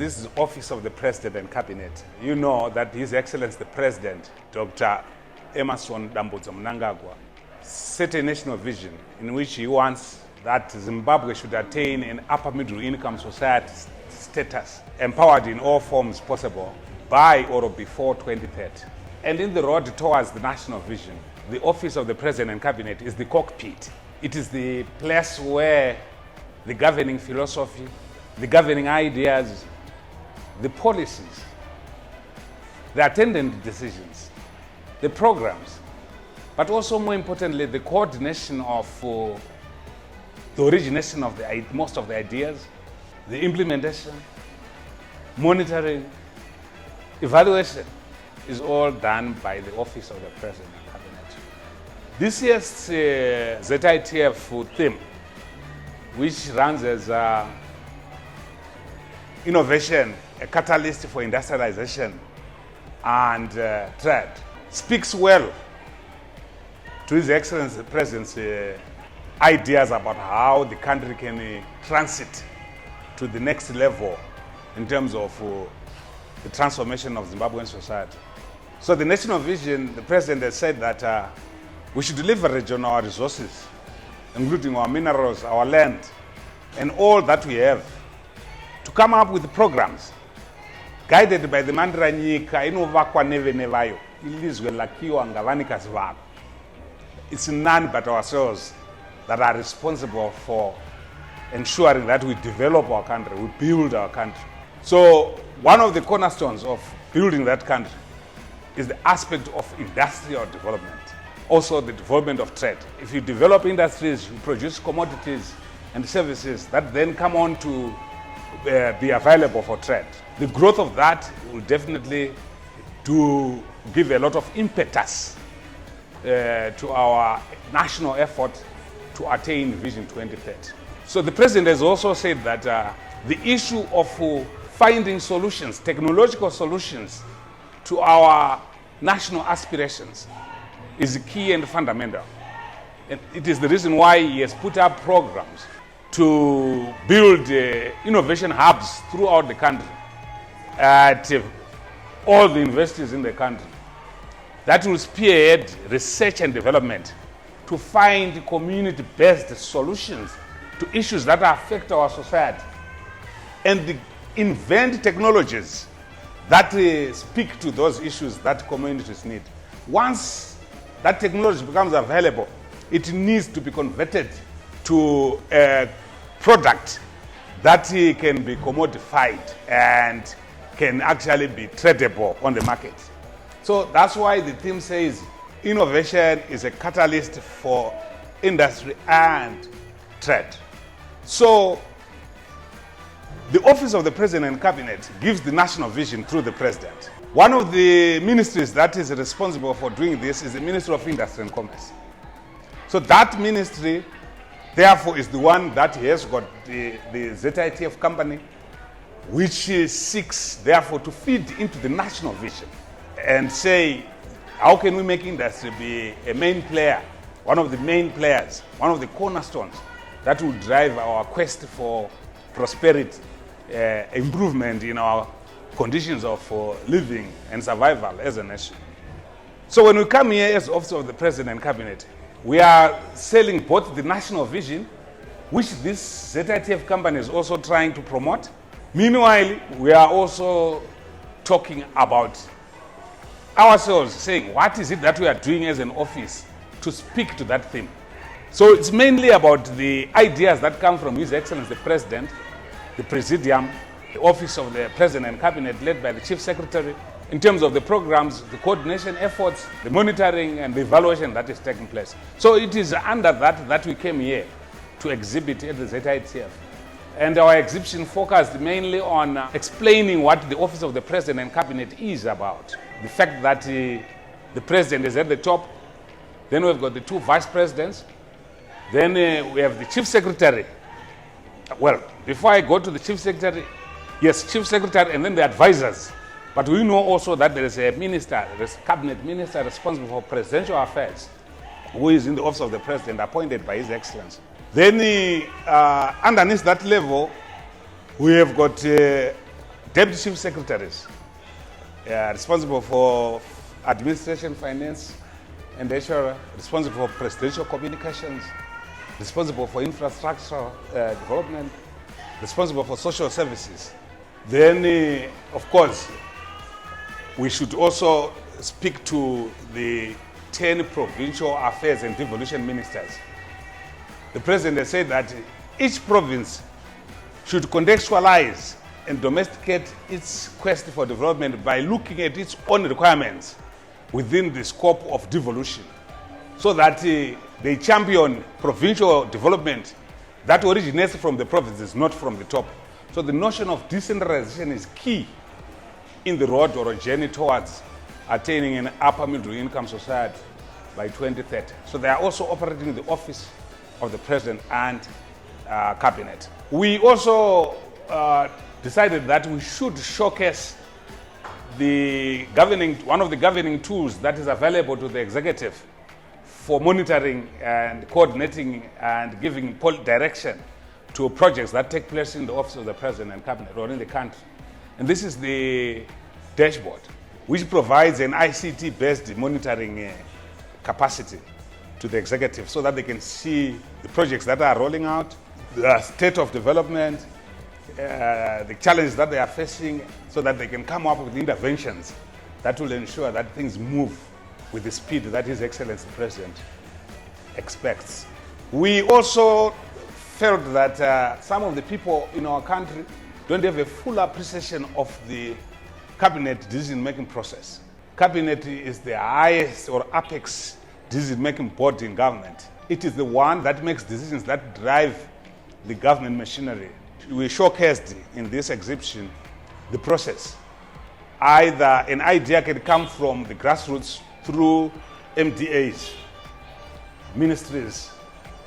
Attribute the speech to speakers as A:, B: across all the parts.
A: this office of the President and Cabinet, you know that His Excellency the President, Dr. Emmerson Mnangagwa, set a national vision in which he wants that Zimbabwe should attain an upper middle income society status, empowered in all forms possible by or before 2030. And in the road towards the national vision, the office of the President and Cabinet is the cockpit. It is the place where the governing philosophy, the governing ideas, the policies, the attendant decisions, the programs, but also more importantly, the coordination of the origination of most of the ideas, the implementation, monitoring, evaluation is all done by the Office of the President and Cabinet. This year's ZITF theme, which runs as innovation, a catalyst for industrialization and trade, speaks well to His Excellency the President's ideas about how the country can transit to the next level in terms of the transformation of Zimbabwean society. So the national vision, the President has said that we should leverage on our resources, including our minerals, our land, and all that we have, to come up with programs guided by the mantra nyika inovakwa neve nevayo ilizwe lakiwa ngavanikazi vako. It's none but ourselves that are responsible for ensuring that we develop our country, we build our country. So one of the cornerstones of building that country is the aspect of industrial development, also the development of trade. If you develop industries, you produce commodities and services that then come on to be available for trade. The growth of that will definitely give a lot of impetus to our national effort to attain Vision 2030. So the President has also said that the issue of finding solutions, technological solutions to our national aspirations is key and fundamental. And it is the reason why he has put up programs to build innovation hubs throughout the country at all the universities in the country that will spearhead research and development to find community-based solutions to issues that affect our society and invent technologies that speak to those issues that communities need. Once that technology becomes available, it needs to be converted to a product that can be commodified and can actually be tradable on the market. So that's why the theme says innovation is a catalyst for industry and trade. So the Office of the President and Cabinet gives the national vision through the President. One of the ministries that is responsible for doing this is the Ministry of Industry and Commerce. So that ministry, therefore, is the one that has got the ZITF company, which seeks, therefore, to feed into the national vision and say, how can we make industry be a main player, one of the main players, one of the cornerstones that will drive our quest for prosperity, improvement in our conditions of living and survival as a nation. So when we come here as Office of the President and Cabinet, we are selling both the national vision, which this ZITF company is also trying to promote. Meanwhile, we are also talking about ourselves, saying what is it that we are doing as an office to speak to that theme. So it's mainly about the ideas that come from His Excellency the President, the Presidium, the Office of the President and Cabinet led by the Chief Secretary, in terms of the programs, the coordination efforts, the monitoring and the evaluation that is taking place. So it is under that we came here to exhibit at the ZITF. And our exhibition focused mainly on explaining what the Office of the President and Cabinet is about. The fact that the President is at the top, then we've got the two Vice Presidents, then we have the Chief Secretary. Well, before I go to the Chief Secretary, yes, Chief Secretary and then the advisors. But we know also that there is a minister, there is a cabinet minister responsible for presidential affairs, who is in the Office of the President, appointed by His Excellency. Then underneath that level, we have got deputy chief secretaries responsible for administration, finance, and HR, responsible for presidential communications, responsible for infrastructure development, responsible for social services. Then, of course, we should also speak to the 10 provincial affairs and devolution ministers. The president has said that each province should contextualize and domesticate its quest for development by looking at its own requirements within the scope of devolution, so that they champion provincial development that originates from the provinces, not from the top. So the notion of decentralization is key in the road or a journey towards attaining an upper middle income society by 2030. So they are also operating in the office of the president and cabinet. We also decided that we should showcase one of the governing tools that is available to the executive for monitoring and coordinating and giving direction to projects that take place in the office of the president and cabinet or in the country. And this is the dashboard, which provides an ICT-based monitoring capacity to the executive so that they can see the projects that are rolling out, the state of development, the challenges that they are facing, so that they can come up with interventions that will ensure that things move with the speed that His Excellency the President expects. We also felt that some of the people in our country don't have a full appreciation of the cabinet decision-making process. Cabinet is the highest or apex decision-making body in government. It is the one that makes decisions that drive the government machinery. We showcased in this exhibition the process. Either an idea can come from the grassroots through MDAs, ministries.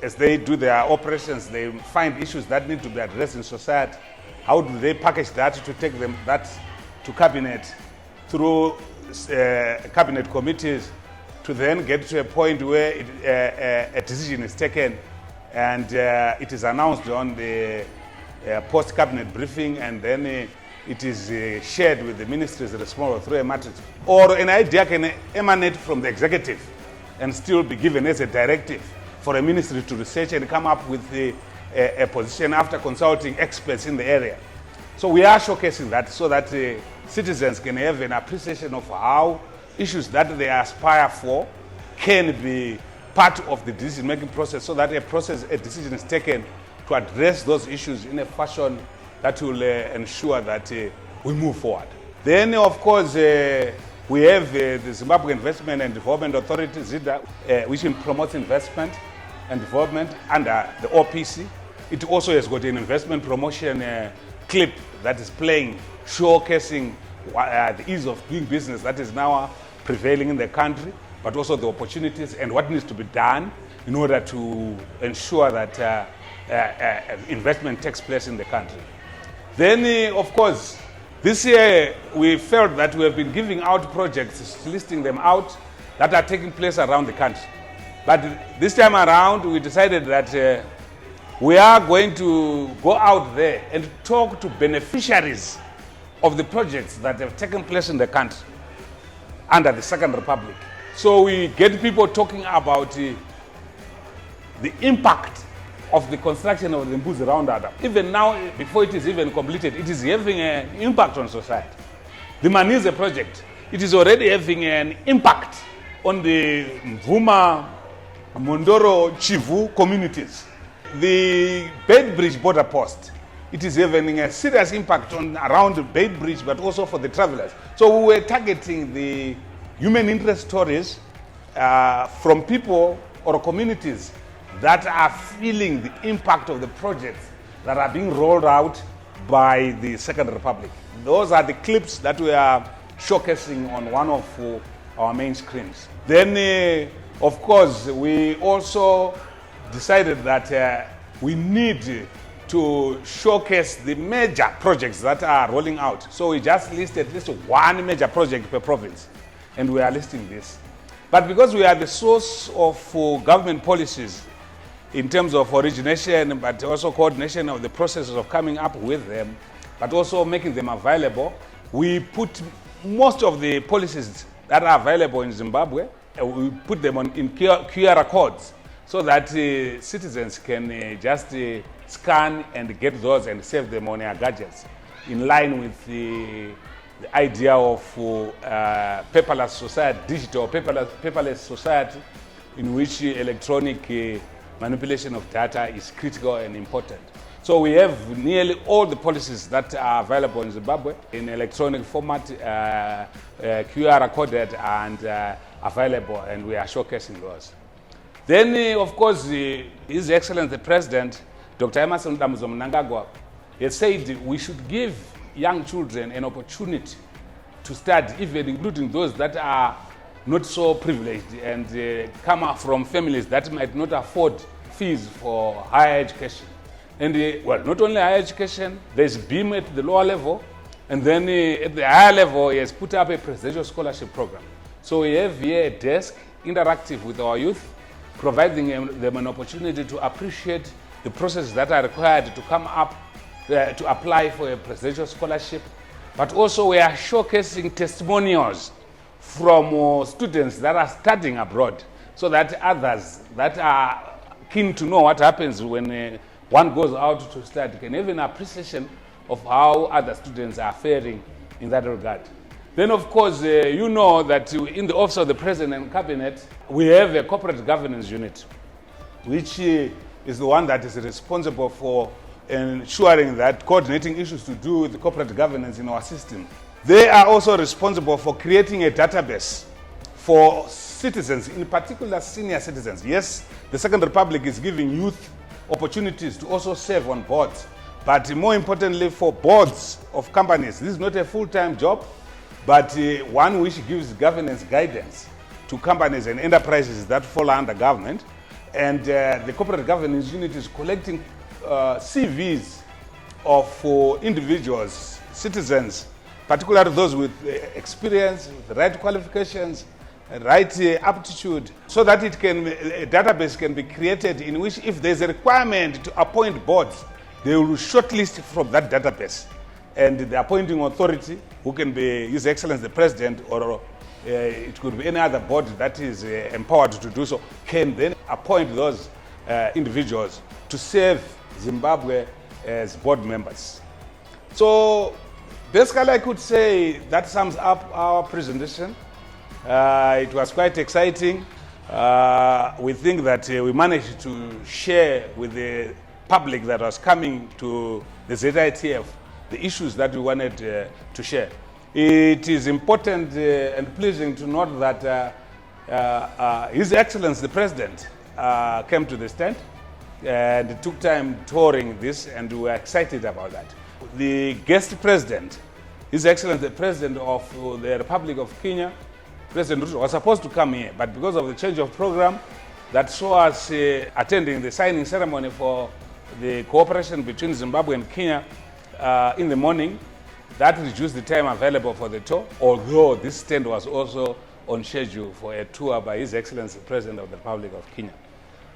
A: As they do their operations, they find issues that need to be addressed in society. How do they package that to take that to cabinet through cabinet committees to then get to a point where a decision is taken and it is announced on the post-cabinet briefing, and then it is shared with the ministries responsible through a matrix. Or an idea can emanate from the executive and still be given as a directive for a ministry to research and come up with a position after consulting experts in the area. So we are showcasing that so that citizens can have an appreciation of how issues that they aspire for can be part of the decision-making process, so that a decision is taken to address those issues in a fashion that will ensure that we move forward. Then, of course, we have the Zimbabwe Investment and Development Authority, ZITF, which promotes investment and development under the OPC. It also has got an investment promotion clip that is playing, showcasing the ease of doing business that is now prevailing in the country, but also the opportunities and what needs to be done in order to ensure that investment takes place in the country. Then, of course, this year we felt that we have been giving out projects, listing them out, that are taking place around the country. But this time around, we decided that we are going to go out there and talk to beneficiaries of the projects that have taken place in the country under the Second Republic. So we get people talking about the impact of the construction of the Mutambudzi roundabout. Even now, before it is even completed, it is having an impact on society. The Manize project, it is already having an impact on the Mvuma, Mondoro, Chivu communities. The Beitbridge border post, it is having a serious impact around the Beitbridge, but also for the travelers. So we were targeting the human interest stories from people or communities that are feeling the impact of the projects that are being rolled out by the Second Republic. Those are the clips that we are showcasing on one of our main screens. Then, of course, we also decided that we need to showcase the major projects that are rolling out. So we just listed at least one major project per province, and we are listing this. But because we are the source of government policies in terms of origination, but also coordination of the processes of coming up with them, but also making them available. We put most of the policies that are available in Zimbabwe, we put them in QR codes so that citizens can just scan and get those and save them on their gadgets, in line with the idea of paperless society, digital paperless society, in which electronic manipulation of data is critical and important. So we have nearly all the policies that are available in Zimbabwe in electronic format, QR coded and available, and we are showcasing those. Then, of course, His Excellency the President, Dr. Emerson Mnangagwa, has said we should give young children an opportunity to study, even including those that are not so privileged and come up from families that might not afford fees for higher education. And well, not only higher education, there's BEAM at the lower level, and then at the higher level, he has put up a presidential scholarship program. So we have here a desk interactive with our youth, providing them an opportunity to appreciate the processes that are required to come up, to apply for a presidential scholarship. But also we are showcasing testimonials from students that are studying abroad, so that others that are keen to know what happens when one goes out to study can have an appreciation of how other students are faring in that regard. Then, of course, you know that in the Office of the President and Cabinet, we have a corporate governance unit, which is the one that is responsible for ensuring that coordinating issues to do with the corporate governance in our system. They are also responsible for creating a database for citizens, in particular senior citizens. Yes, the Second Republic is giving youth opportunities to also serve on boards, but more importantly for boards of companies. This is not a full-time job, but one which gives governance guidance to companies and enterprises that fall under government. And the corporate governance unit is collecting CVs of individuals, citizens, particularly those with experience, with the right qualifications, right aptitude, so that a database can be created in which, if there's a requirement to appoint boards, they will shortlist from that database. And the appointing authority, who can be His Excellency the President, or it could be any other board that is empowered to do so, can then appoint those individuals to serve Zimbabwe as board members. So basically, I could say that sums up our presentation. It was quite exciting. We think that we managed to share with the public that was coming to the ZITF the issues that we wanted to share. It is important and pleasing to note that His Excellency the President came to the stand and took time touring this, and we were excited about that. The guest president, His Excellency the President of the Republic of Kenya, President Ruto, was supposed to come here, but because of the change of program that saw us attending the signing ceremony for the cooperation between Zimbabwe and Kenya in the morning, that reduced the time available for the tour, although this stand was also on schedule for a tour by His Excellency the President of the Republic of Kenya.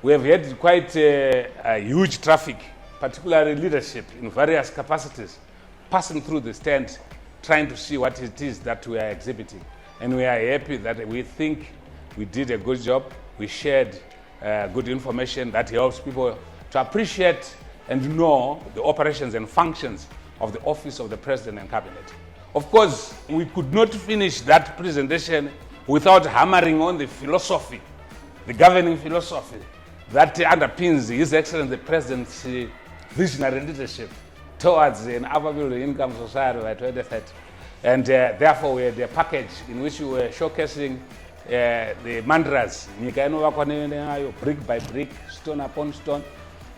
A: We have had quite a huge traffic, particularly leadership in various capacities, passing through the stand, trying to see what it is that we are exhibiting. And we are happy that we think we did a good job. We shared good information that helps people to appreciate and know the operations and functions of the Office of the President and Cabinet. Of course, we could not finish that presentation without hammering on the philosophy, the governing philosophy that underpins His Excellency the President's visionary leadership towards an available income society by 2030. And therefore, we had a package in which we were showcasing the mantras, brick by brick, stone upon stone,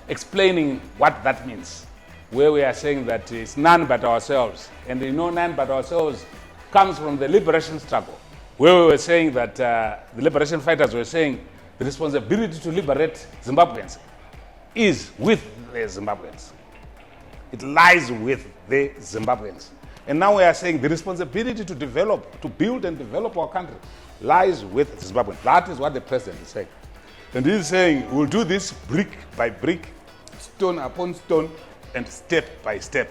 A: explaining what that means, where we are saying that it's none but ourselves. And none but ourselves comes from the liberation struggle, where we were saying that the liberation fighters were saying the responsibility to liberate Zimbabweans is with the Zimbabweans. It lies with the Zimbabweans. And now we are saying the responsibility to develop, to build and develop our country lies with Zimbabwe. That is what the president is saying. And he's saying we'll do this brick by brick, stone upon stone, and step by step.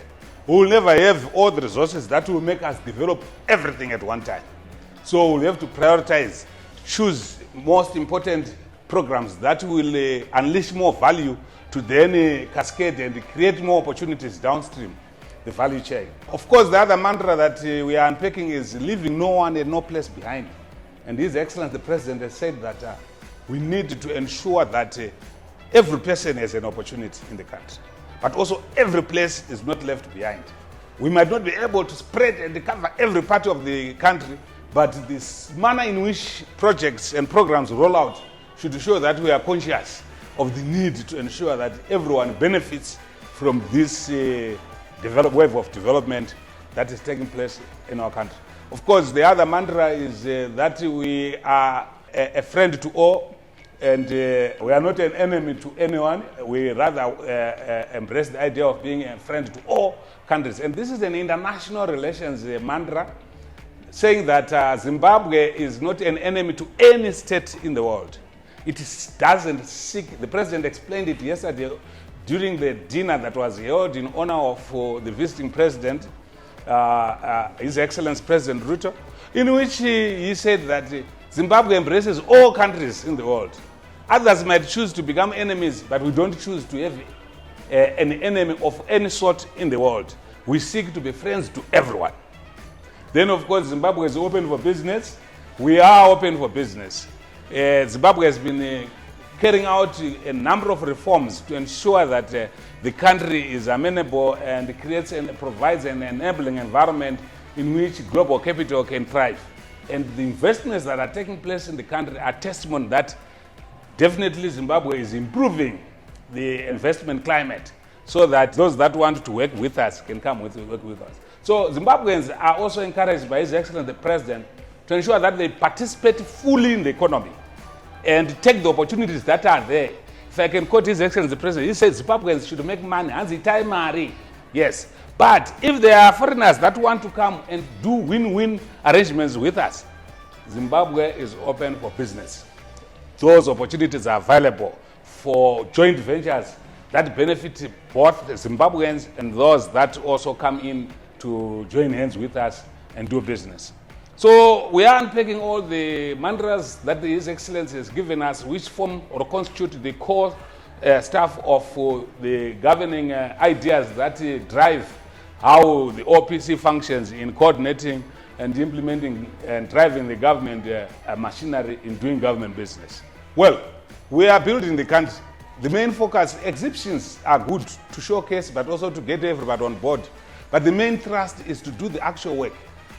A: we will never have all the resources that will make us develop everything at one time. So we'll have to prioritize, choose most important programs that will unleash more value to then cascade and create more opportunities downstream the value chain. Of course, the other mantra that we are unpacking is leaving no one and no place behind. And His Excellency the President has said that we need to ensure that every person has an opportunity in the country, but also every place is not left behind. We might not be able to spread and cover every part of the country, but this manner in which projects and programs roll out should show that we are conscious of the need to ensure that everyone benefits from this wave of development that is taking place in our country. Of course, the other mantra is that we are a friend to all, and we are not an enemy to anyone. We rather embrace the idea of being a friend to all countries. And this is an international relations mantra, saying that Zimbabwe is not an enemy to any state in the world. It doesn't seek, the President explained it yesterday during the dinner that was held in honor of the visiting President, His Excellency President Ruto, in which he said that Zimbabwe embraces all countries in the world. Others might choose to become enemies, but we don't choose to have an enemy of any sort in the world. We seek to be friends to everyone. Then, of course, Zimbabwe is open for business. We are open for business. Zimbabwe has been carrying out a number of reforms to ensure that the country is amenable and creates and provides an enabling environment in which global capital can thrive. And the investments that are taking place in the country are testimony that definitely Zimbabwe is improving the investment climate so that those that want to work with us can come work with us. So Zimbabweans are also encouraged by His Excellency the President to ensure that they participate fully in the economy and take the opportunities that are there. If I can quote His Excellency the President, he says Zimbabweans should make money. Yes. But if there are foreigners that want to come and do win-win arrangements with us, Zimbabwe is open for business. Those opportunities are available for joint ventures that benefit both the Zimbabweans and those that also come in to join hands with us and do business. So we are unpacking all the mantras that His Excellency has given us, which form or constitute the core stuff of the governing ideas that drive how the OPC functions in coordinating and implementing and driving the government machinery in doing government business. Well, we are building the country. The main focus, exhibitions are good to showcase, but also to get everybody on board. But the main thrust is to do the actual work.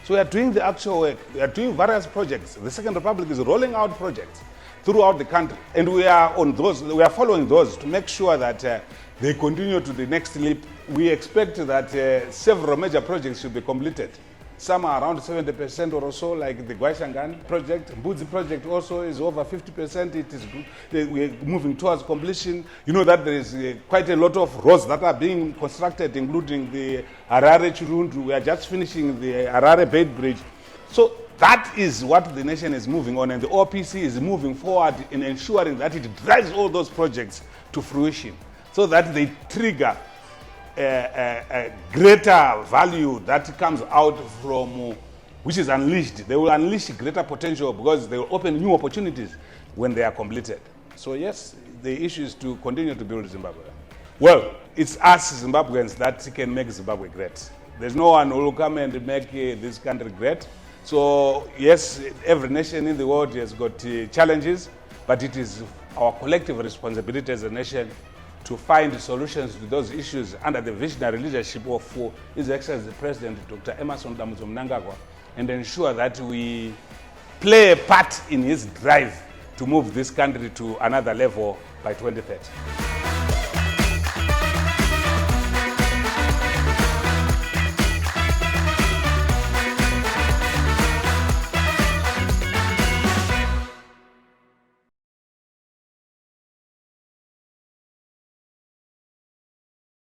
A: So we are doing the actual work. We are doing various projects. The Second Republic is rolling out projects throughout the country. And we are on those, we are following those to make sure that they continue to the next leap. We expect that several major projects should be completed. Some are around 70% or so, like the Gwaishangan project. Mutambudzi project also is over 50%. It is good. We're moving towards completion. You know that there is quite a lot of roads that are being constructed, including the Harare-Chirundu. We are just finishing the Harare-Beit Bridge. So that is what the nation is moving on, and the OPC is moving forward in ensuring that it drives all those projects to fruition so that they trigger a greater value that comes out from which is unleashed. They will unleash greater potential because they will open new opportunities when they are completed. So yes, the issue is to continue to build Zimbabwe. Well, it's us Zimbabweans that can make Zimbabwe great. There's no one who will come and make this country great. So yes, every nation in the world has got challenges, but it is our collective responsibility as a nation to find solutions to those issues under the visionary leadership of His Excellency President Dr. Emmerson Mnangagwa, and ensure that we play a part in his drive to move this country to another level by 2030.